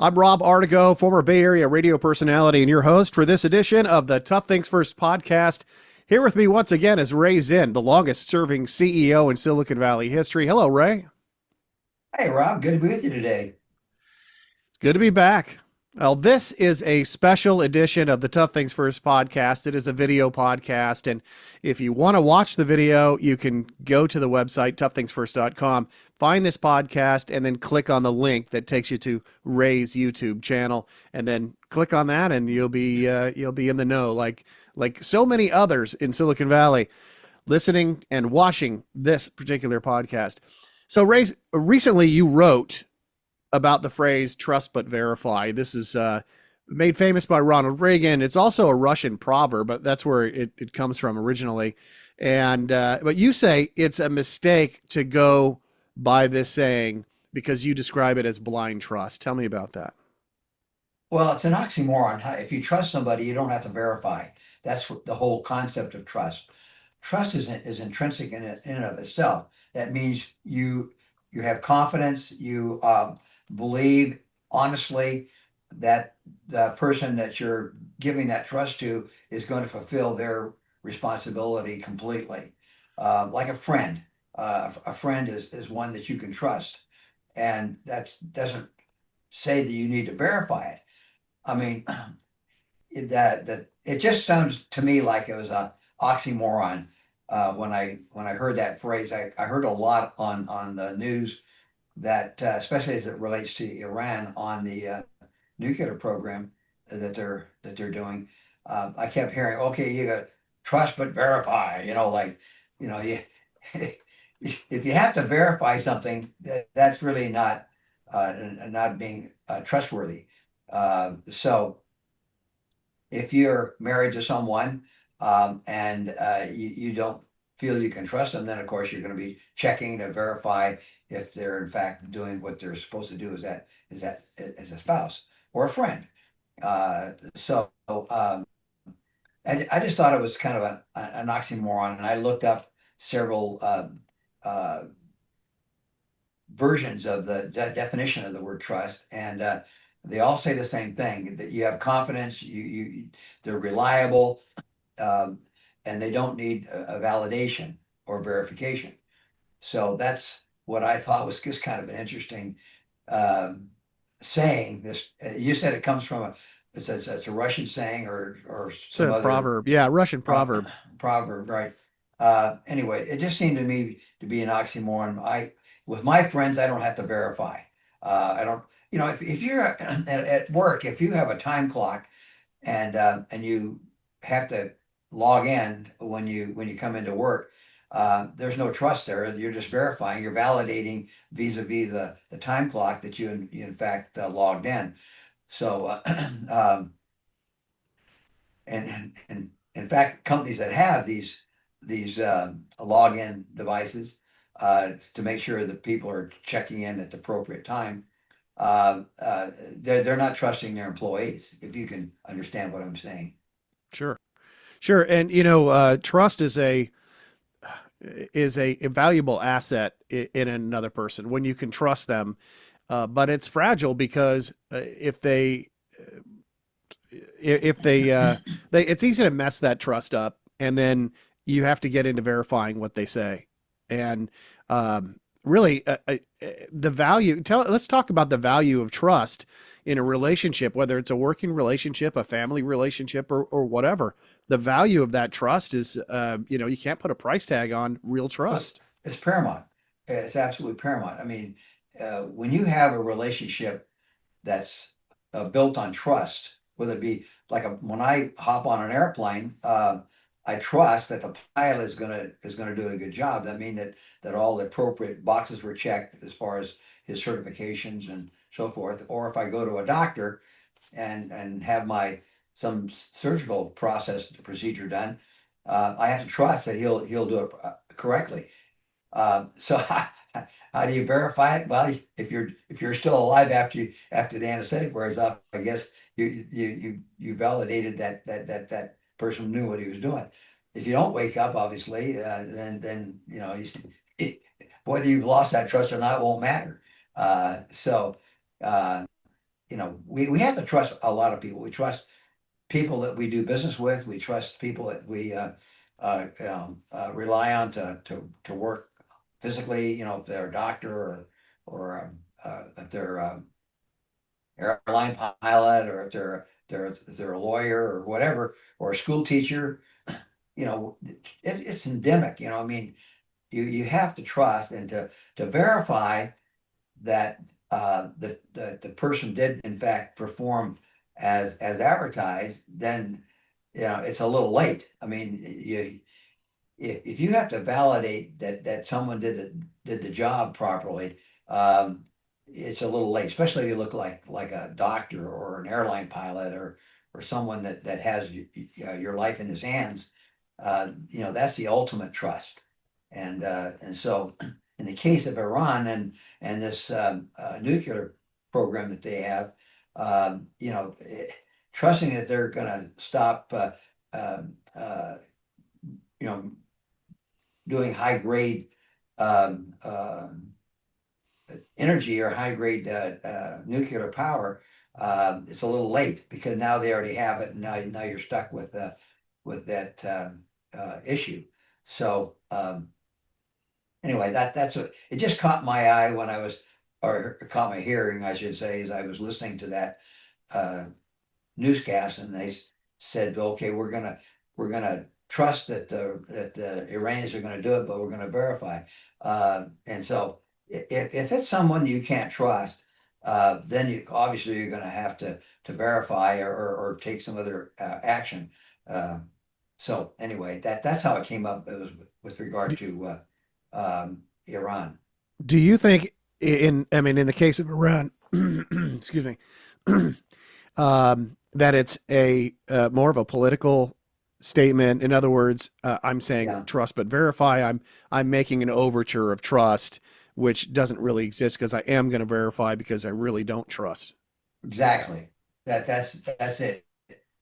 I'm Rob Artigo, former Bay Area radio personality and your host for this edition of the Tough Things First podcast. Here with me once again is Ray Zinn, the longest serving CEO in Silicon Valley history. Hello, Ray. Hey Rob, good to be with you today. Good to be back. Well, this is a special edition of the Tough Things First podcast. It is a video podcast. And if you want to watch the video, you can go to the website, toughthingsfirst.com, find this podcast, and then click on the link that takes you to Ray's YouTube channel. And then click on that, and you'll be in the know, like so many others in Silicon Valley, listening and watching this particular podcast. So, Ray, recently you wrote about the phrase trust but verify. This is made famous by Ronald Reagan. It's also a Russian proverb, but that's where it comes from originally. And but you say it's a mistake to go by this saying because you describe it as blind trust. Tell me about that. Well, it's an oxymoron. If you trust somebody, you don't have to verify. That's what the whole concept of trust. Trust is intrinsic in and of itself. That means you have confidence, you believe honestly that the person that you're giving that trust to is going to fulfill their responsibility completely. Like a friend. A friend is one that you can trust, and that doesn't say that you need to verify it. I mean, that it just sounds to me like it was a oxymoron when I heard that phrase. I heard a lot on the news that especially as it relates to Iran on the nuclear program that they're doing. I kept hearing, okay, you got trust but verify. Like you if you have to verify something, that's really not being trustworthy. So if you're married to someone and you don't feel you can trust them, then of course you're going to be checking to verify if they're in fact doing what they're supposed to do is that as a spouse or a friend. I just thought it was kind of an oxymoron, and I looked up several uh, versions of the definition of the word trust, and they all say the same thing: that you have confidence, they're reliable, um, and they don't need a validation or verification. So that's what I thought was just kind of an interesting um, saying. This you said it comes from it's a Russian saying or It's some a other proverb. Yeah, Russian pro proverb. proverb, right? Anyway, it just seemed to me to be an oxymoron. With my friends, I don't have to verify. I don't, if you're at work, if you have a time clock and you have to log in when you come into work, there's no trust there. You're just verifying, you're validating vis-a-vis the time clock that you in fact logged in. So, and in fact, companies that have these login devices to make sure that people are checking in at the appropriate time, uh, uh, they're not trusting their employees. If you can understand what I'm saying. Sure, sure. And trust is a valuable asset in another person when you can trust them. But it's fragile because if they it's easy to mess that trust up, and then you have to get into verifying what they say. And really, the value. Let's talk about the value of trust in a relationship, whether it's a working relationship, a family relationship, or whatever. The value of that trust is, you can't put a price tag on real Well, it's, trust. it's paramount. It's absolutely paramount. I mean, when you have a relationship that's built on trust, whether it be like when I hop on an airplane, I trust that the pilot is gonna do a good job. That mean that all the appropriate boxes were checked as far as his certifications and so forth. Or if I go to a doctor and have my some surgical procedure done, I have to trust that he'll do it correctly. So how do you verify it? Well, if you're still alive after the anesthetic wears off, I guess you validated that person knew what he was doing. If you don't wake up, obviously, then whether you've lost that trust or not won't matter. So uh, we have to trust a lot of people. We trust people that we do business with. We trust people that we rely on to work physically. If they're a doctor if they're airline pilot, or if they're a lawyer or whatever, or a school teacher. It's endemic. I mean, you have to trust, and to verify that the person did in fact perform as advertised, then it's a little late. I mean, if you have to validate that someone did the job properly, it's a little late, especially if you look like a doctor or an airline pilot, or someone that has your life in his hands. That's the ultimate trust. And so in the case of Iran and this nuclear program that they have, trusting that they're going to stop um, you know doing high grade um, uh, energy, or high grade nuclear power, it's a little late, because now they already have it, and now you're stuck with that issue. So anyway, it just caught my eye when I was, or caught my hearing, I should say, as I was listening to that uh, newscast, and they said, okay, we're gonna trust that the Iranians are gonna do it, but we're gonna verify. And so if it's someone you can't trust, then obviously you're gonna have to verify, or take some other action. Uh, so anyway, that's how it came up. It was with regard Do, to Iran. do you think I mean, in the case of Iran, excuse me, that it's a more of a political statement? In other words, I'm saying Yeah, trust but verify. I'm making an overture of trust, which doesn't really exist because I am going to verify because I really don't trust. exactly. That's it.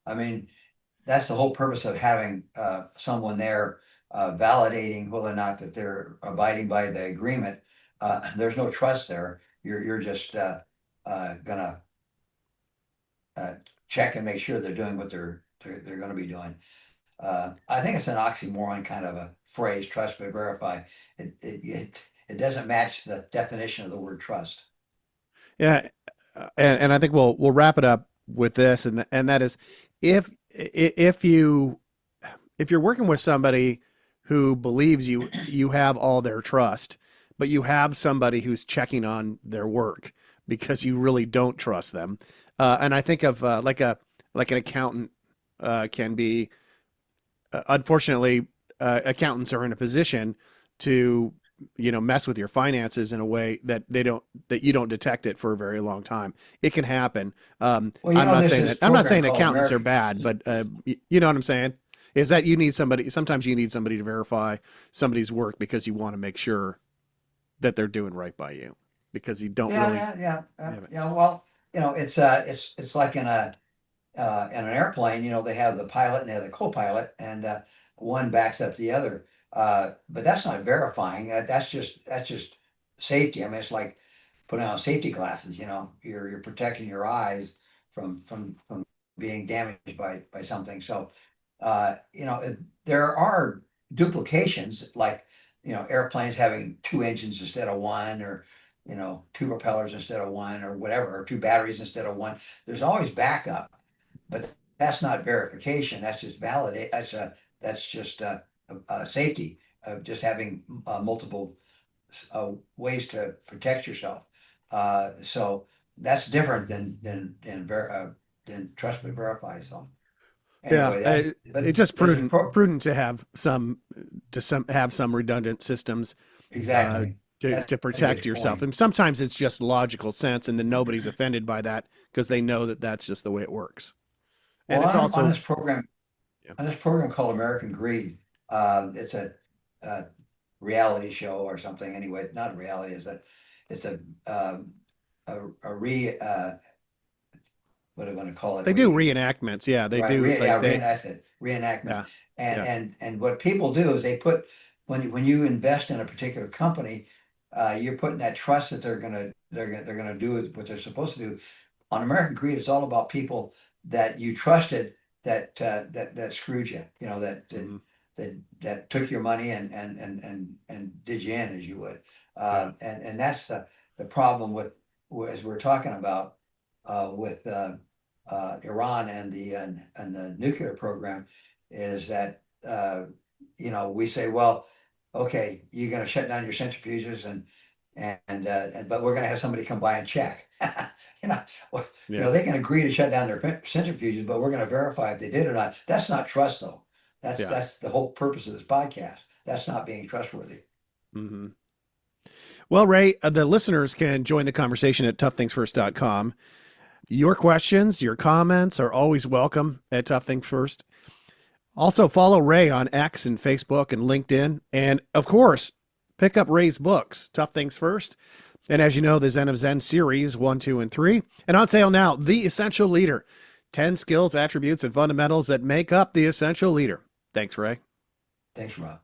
I mean, that's the whole purpose of having someone there validating whether or not that they're abiding by the agreement. There's no trust there. You're just gonna uh, check and make sure they're doing what they're going to be doing. I think it's an oxymoron kind of a phrase, trust but verify. It doesn't match the definition of the word trust. Yeah, and I think we'll wrap it up with this, and that is, if you if you're working with somebody who believes you have all their trust, but you have somebody who's checking on their work because you really don't trust them, and I think of like an accountant can be, unfortunately, accountants are in a position to mess with your finances in a way that you don't detect it for a very long time. It can happen. Well, I'm not there's saying this that I'm not program saying called accountants are American. bad, but you know what I'm saying is that you need somebody. Sometimes you need somebody to verify somebody's work because you want to make sure that they're doing right by you because you don't Yeah, really yeah, yeah, have it. yeah. Well, it's like in an airplane. They have the pilot and they have the co-pilot, and one backs up the other. But that's not verifying. That's just safety. I mean, it's like putting on safety glasses. You're protecting your eyes from being damaged by something. So, there are duplications, like airplanes having two engines instead of one, or two propellers instead of one, or whatever, or two batteries instead of one. There's always backup, but that's not verification. That's just validate. That's just safety of just having multiple ways to protect yourself. So that's different than trust but verify. So Yeah, anyway, that it's but just there's a pro prudent to have some redundant systems uh, exactly. to That's a protect good yourself. point. And sometimes it's just logical sense, and then nobody's offended by that because they know that that's just the way it works. And Well, it's on also, this program, yeah, called American Greed. It's a reality show or something. Anyway, not a reality. It's um, a what do I want to call it? they do reenactments. Yeah, they Right, do like they, reenact it, reenactment. yeah, And yeah, and what people do is they put, when you invest in a particular company, you're putting that trust that they're gonna do what they're supposed to do on American Greed, it's all about people that you trusted that screwed you. You know Hmm. that took your money and did you in, as you would. Yeah. And that's the problem with, as we're talking about, with Iran and the nuclear program, is that we say, well, okay, you're going to shut down your centrifuges and but we're going to have somebody come by and check. you know, well, Yeah. they can agree to shut down their centrifuges, but we're going to verify if they did or not. That's not trust, though. Yeah. That's the whole purpose of this podcast. That's not being trustworthy. Hmm. Well, Ray, the listeners can join the conversation at toughthingsfirst.com. Your questions, your comments are always welcome at Tough Things First. Also, follow Ray on X and Facebook and LinkedIn. And of course, pick up Ray's books, Tough Things First. And as you know, the Zen of Zen series 1, 2, and 3. And on sale now, The Essential Leader 10 skills, attributes, and fundamentals that make up the essential leader. Thanks, Ray. Thanks, Rob.